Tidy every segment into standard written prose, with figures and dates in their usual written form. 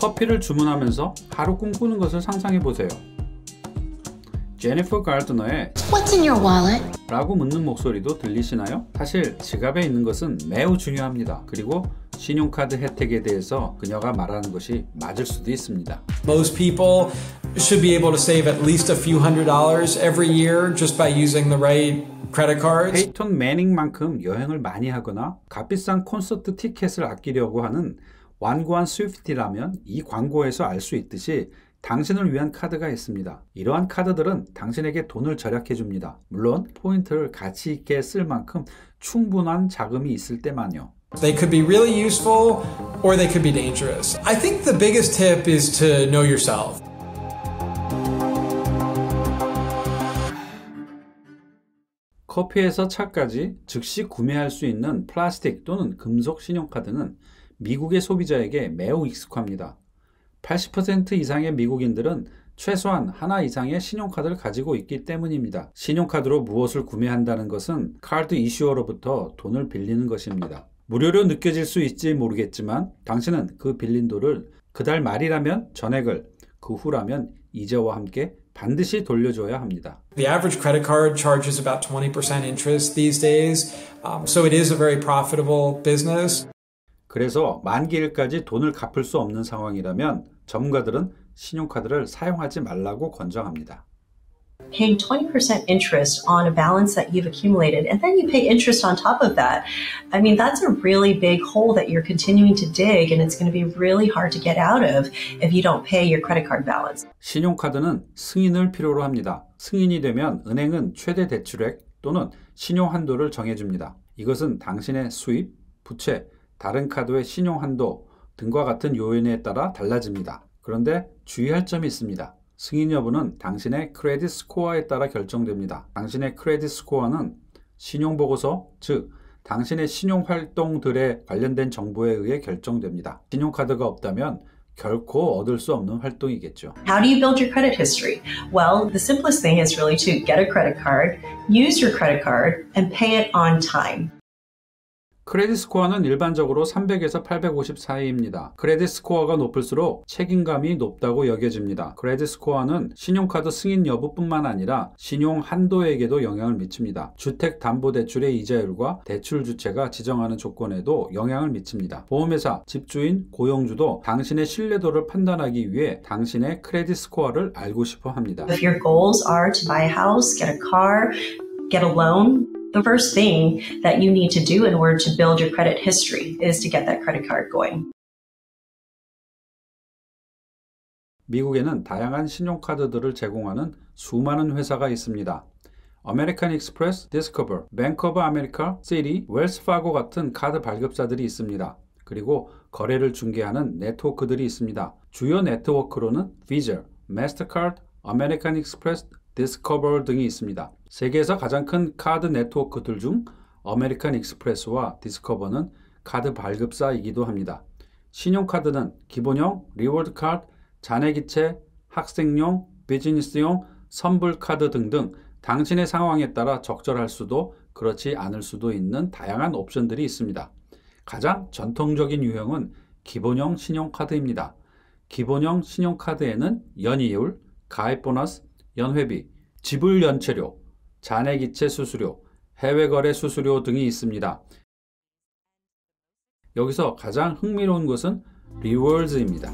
커피를 주문하면서 하루 꿈꾸는 것을 상상해보세요. 제니퍼 가르드너의 What's in your wallet? 라고 묻는 목소리도 들리시나요? 사실 지갑에 있는 것은 매우 중요합니다. 그리고 신용카드 혜택에 대해서 그녀가 말하는 것이 맞을 수도 있습니다. Most people should be able to save at least a few $100s every year just by using the right credit cards. 페이턴 매닝만큼 여행을 많이 하거나 값비싼 콘서트 티켓을 아끼려고 하는 완고한 스위프티라면 이 광고에서 알 수 있듯이 당신을 위한 카드가 있습니다. 이러한 카드들은 당신에게 돈을 절약해 줍니다. 물론 포인트를 가치 있게 쓸 만큼 충분한 자금이 있을 때만요. They could be really useful or they could be dangerous. I think the biggest tip is to know yourself. 커피에서 차까지 즉시 구매할 수 있는 플라스틱 또는 금속 신용카드는 미국의 소비자에게 매우 익숙합니다. 80% 이상의 미국인들은 최소한 하나 이상의 신용카드를 가지고 있기 때문입니다. 신용카드로 무엇을 구매한다는 것은 카드 이슈어로부터 돈을 빌리는 것입니다. 무료로 느껴질 수 있을지 모르겠지만 당신은 그 빌린 돈을 그달 말이라면 전액을, 그 후라면 이자와 함께 반드시 돌려줘야 합니다. The average credit card charges about 20% interest these days, so it is a very profitable business. 그래서 만기일까지 돈을 갚을 수 없는 상황이라면 전문가들은 신용카드를 사용하지 말라고 권장합니다. Paying 20% interest on a balance that you've accumulated, and then you pay interest on top of that. I mean, that's a really big hole that you're continuing to dig, and it's going to be really hard to get out of if you don't pay your credit card balance. 신용카드는 승인을 필요로 합니다. 승인이 되면 은행은 최대 대출액 또는 신용 한도를 정해줍니다. 이것은 당신의 수입, 부채, 다른 카드의 신용 한도 등과 같은 요인에 따라 달라집니다. 그런데 주의할 점이 있습니다. 승인 여부는 당신의 크레딧 스코어에 따라 결정됩니다. 당신의 크레딧 스코어는 신용보고서, 즉 당신의 신용활동들에 관련된 정보에 의해 결정됩니다. 신용카드가 없다면 결코 얻을 수 없는 활동이겠죠. How do you build your credit history? Well, the simplest thing is really to get a credit card, use your credit card, and pay it on time. 크레딧 스코어는 일반적으로 300에서 850 사이입니다. 크레딧 스코어가 높을수록 책임감이 높다고 여겨집니다. 크레딧 스코어는 신용카드 승인 여부뿐만 아니라 신용 한도에게도 영향을 미칩니다. 주택담보대출의 이자율과 대출 주체가 지정하는 조건에도 영향을 미칩니다. 보험회사, 집주인, 고용주도 당신의 신뢰도를 판단하기 위해 당신의 크레딧 스코어를 알고 싶어 합니다. If your goals are to buy a house, get a car, get a loan, the first thing that you need to do in order to build your credit history is to get that credit card going. 미국에는 다양한 신용카드들을 제공하는 수많은 회사가 있습니다. 아메리칸 익스프레스, 디스커버, 뱅크 오브 아메리카, 시티, 웰스 파고 같은 카드 발급사들이 있습니다. 그리고 거래를 중개하는 네트워크들이 있습니다. 주요 네트워크로는 비자, 마스터카드, 아메리칸 익스프레스, 디스커버 등이 있습니다. 세계에서 가장 큰 카드 네트워크들 중 아메리칸 익스프레스와 디스커버는 카드 발급사이기도 합니다. 신용카드는 기본형, 리워드 카드, 잔해기체, 학생용, 비즈니스용, 선불카드 등등 당신의 상황에 따라 적절할 수도 그렇지 않을 수도 있는 다양한 옵션들이 있습니다. 가장 전통적인 유형은 기본형 신용카드입니다. 기본형 신용카드에는 연이율, 가입 보너스, 연회비, 지불 연체료, 잔해기체 수수료, 해외거래 수수료 등이 있습니다. 여기서 가장 흥미로운 것은 리워드입니다.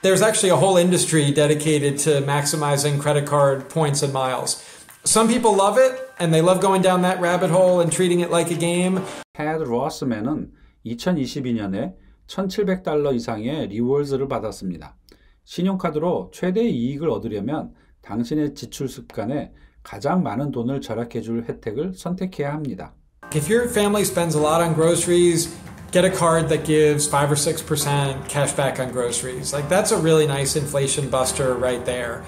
There's actually a whole industry dedicated to maximizing credit card points and miles. Some people love it, and they love going down that rabbit hole and treating it like a game. 테드 로스맨은 2022년에 $1,700 이상의 리워드를 받았습니다. 신용카드로 최대 이익을 얻으려면 당신의 지출 습관에 가장 많은 돈을 절약해 줄 혜택을 선택해야 합니다. If your family spends a lot on groceries, get a card that gives 5 or 6% cash back on groceries. Like that's a really nice inflation buster right there.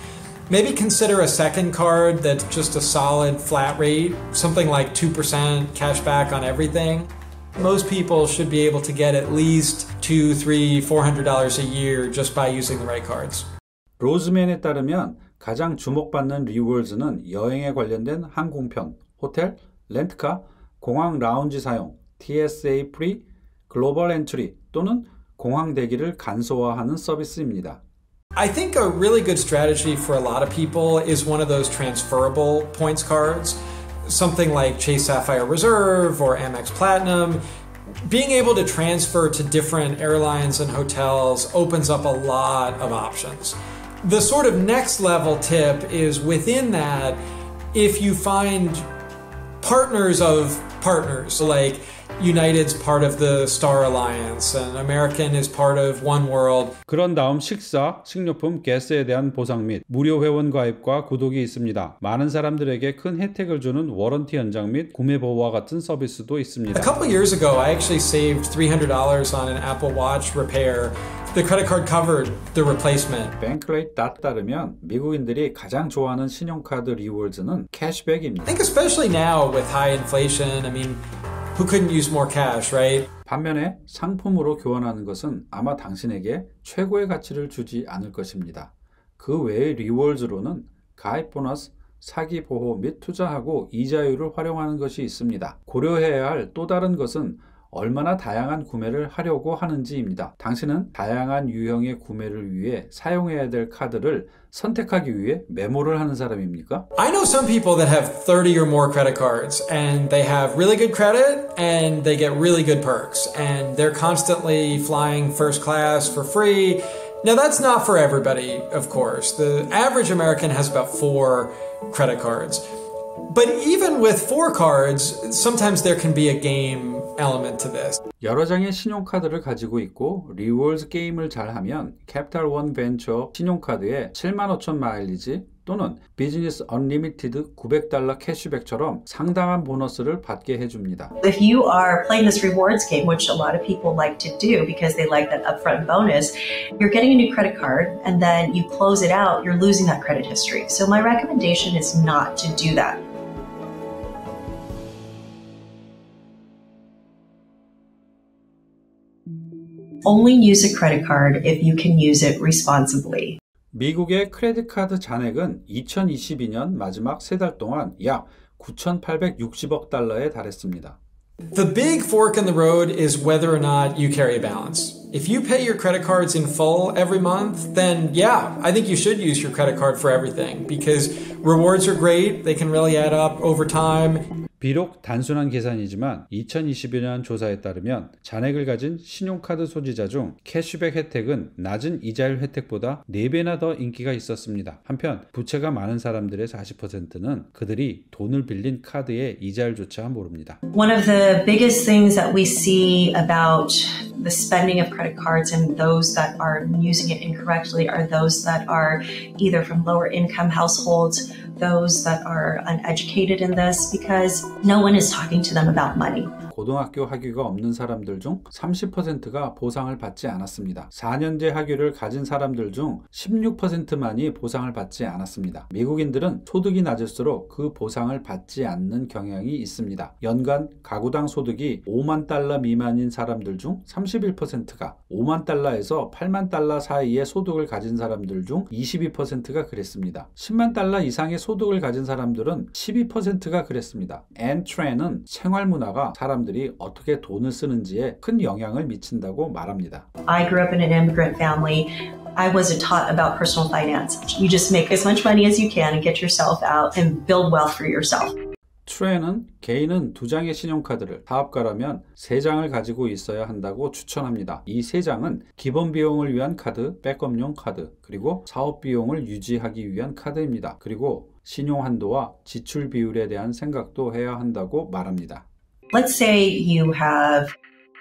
Maybe consider a second card that's just a solid flat rate, something like 2% cash back on everything. Most people should be able to get at least $200, $300, $400 a year just by using the right cards. 로즈맨에 따르면 가장 주목받는 리워드는 여행에 관련된 항공편, 호텔, 렌트카, 공항 라운지 사용, TSA 프리, 글로벌 엔트리 또는 공항 대기를 간소화하는 서비스입니다. I think a really good strategy for a lot of people is one of those transferable points cards, something like Chase Sapphire Reserve or Amex Platinum. Being able to transfer to different airlines and hotels opens up a lot of options. The sort of next level tip is within that, if you find partners of partners, like United's part of the Star Alliance and American is part of One World. 그런 다음 식사, 식료품, 가스에 대한 보상 및 무료 회원 가입과 구독이 있습니다. 많은 사람들에게 큰 혜택을 주는 워런티 연장 및 구매 보호와 같은 서비스도 있습니다. A couple years ago, I actually saved $300 on an Apple Watch repair. The credit card covered the replacement. 뱅크레이트에 따르면 미국인들이 가장 좋아하는 신용카드 리워드는 캐시백입니다. I think especially now with high inflation, I mean, who couldn't use more cash, right? 반면에 상품으로 교환하는 것은 아마 당신에게 최고의 가치를 주지 않을 것입니다. 그 외의 리워드로는 가입 보너스, 사기 보호 및 투자하고 이자율을 활용하는 것이 있습니다. 고려해야 할 또 다른 것은 얼마나 다양한 구매를 하려고 하는지입니다. 당신은 다양한 유형의 구매를 위해 사용해야 될 카드를 선택하기 위해 메모를 하는 사람입니까? I know some people that have 30 or more credit cards and they have really good credit and they get really good perks and they're constantly flying first class for free. Now that's not for everybody, of course. The average American has about 4 credit cards. But even with 4 cards, sometimes there can be a game element to this. 여러 장의 신용카드를 가지고 있고 리워드 게임을 잘하면 캐피탈 원 벤처 신용카드에 75,000 마일리지 또는 비즈니스 언리미티드 $900 캐시백처럼 상당한 보너스를 받게 해줍니다. If you are playing this rewards game, which a lot of people like to do because they like that upfront bonus, you're getting a new credit card and then you close it out, you're losing that credit history. So my recommendation is not to do that. Only use a credit card if you can use it responsibly. 미국의 크레딧 카드 잔액은 2022년 마지막 3달 동안 약 9,860억 달러에 달했습니다. The big fork in the road is whether or not you carry a balance. If you pay your credit cards in full every month, then yeah, I think you should use your credit card for everything because rewards are great. They can really add up over time. 비록 단순한 계산이지만 2022년 조사에 따르면 잔액을 가진 신용카드 소지자 중 캐시백 혜택은 낮은 이자율 혜택보다 4배나 더 인기가 있었습니다. 한편 부채가 많은 사람들의 40%는 그들이 돈을 빌린 카드의 이자율조차 모릅니다. One of the biggest things that we see about the spending of credit cards and those that are using it incorrectly are those that are either from lower income households, those that are uneducated in this because no one is talking to them about money. 고등학교 학위가 없는 사람들 중 30%가 보상을 받지 않았습니다. 4년제 학위를 가진 사람들 중 16%만이 보상을 받지 않았습니다. 미국인들은 소득이 낮을수록 그 보상을 받지 않는 경향이 있습니다. 연간 가구당 소득이 5만 달러 미만인 사람들 중 31%가 5만 달러에서 8만 달러 사이의 소득을 가진 사람들 중 22%가 그랬습니다. 10만 달러 이상의 소득을 가진 사람들은 12%가 그랬습니다. 앤 트렌은 생활 문화가 사람들이 어떻게 돈을 쓰는지에 큰 영향을 미친다고 말합니다. I grew up in an immigrant family. I wasn't taught about personal finance. You just make as much money as you can and get yourself out and build wealth for yourself. 트렌은 개인은 2장의 신용카드를, 사업가라면 3장을 가지고 있어야 한다고 추천합니다. 이 3장은 기본 비용을 위한 카드, 백업용 카드, 그리고 사업 비용을 유지하기 위한 카드입니다. 그리고 신용 한도와 지출 비율에 대한 생각도 해야 한다고 말합니다. Let's say you have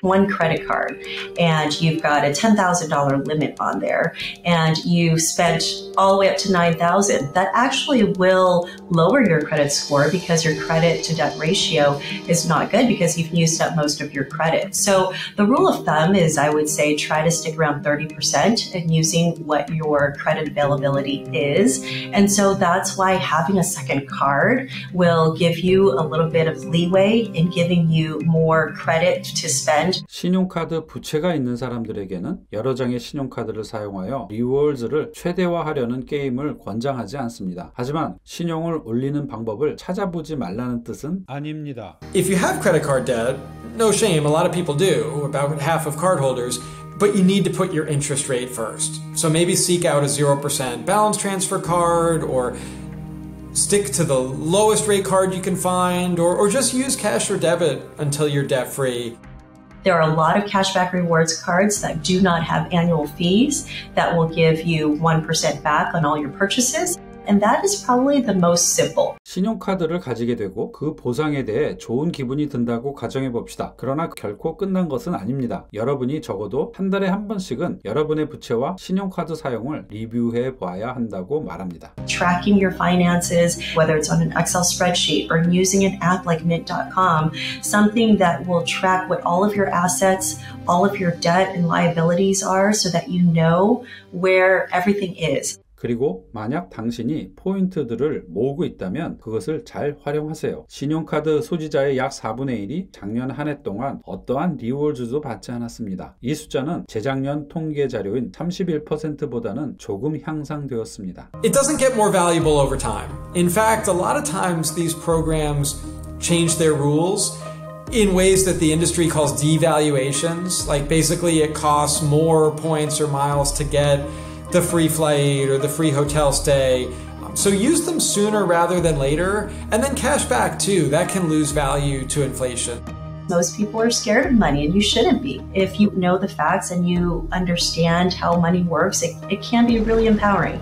one credit card and you've got a $10,000 limit on there and you spent all the way up to $9,000. That actually will lower your credit score because your credit to debt ratio is not good because you've used up most of your credit. So the rule of thumb is I would say try to stick around 30% in using what your credit availability is. And so that's why having a second card will give you a little bit of leeway in giving you more credit to spend And 신용카드 부채가 있는 사람들에게는 여러 장의 신용카드를 사용하여 리워즈를 최대화하려는 게임을 권장하지 않습니다. 하지만 신용을 올리는 방법을 찾아보지 말라는 뜻은 아닙니다. If you have credit card debt, no shame, a lot of people do, about half of cardholders, but you need to put your interest rate first. So maybe seek out a 0% balance transfer card, or stick to the lowest rate card you can find, or just use cash or debit until you're debt free. there are a lot of cashback rewards cards that do not have annual fees that will give you 1% back on all your purchases. And that is probably the most simple. 신용카드를 가지게 되고 그 보상에 대해 좋은 기분이 든다고 가정해 봅시다. 그러나 결코 끝난 것은 아닙니다. 여러분이 적어도 한 달에 한 번씩은 여러분의 부채와 신용카드 사용을 리뷰해 봐야 한다고 말합니다. Tracking your finances, whether it's on an Excel spreadsheet or using an app like Mint.com, something that will track what all of your assets, all of your debt and liabilities are so that you know where everything is. 그리고 만약 당신이 포인트들을 모으고 있다면 그것을 잘 활용하세요. 신용카드 소지자의 약 4분의 1이 작년 한 해 동안 어떠한 리워즈도 받지 않았습니다. 이 숫자는 재작년 통계 자료인 31%보다는 조금 향상되었습니다. It doesn't get more valuable over time. In fact, a lot of times these programs change their rules in ways that the industry calls devaluations. Like basically it costs more points or miles to get the free flight or the free hotel stay. So use them sooner rather than later. And then cash back too. That can lose value to inflation. Most people are scared of money, and you shouldn't be. If you know the facts and you understand how money works, it can be really empowering.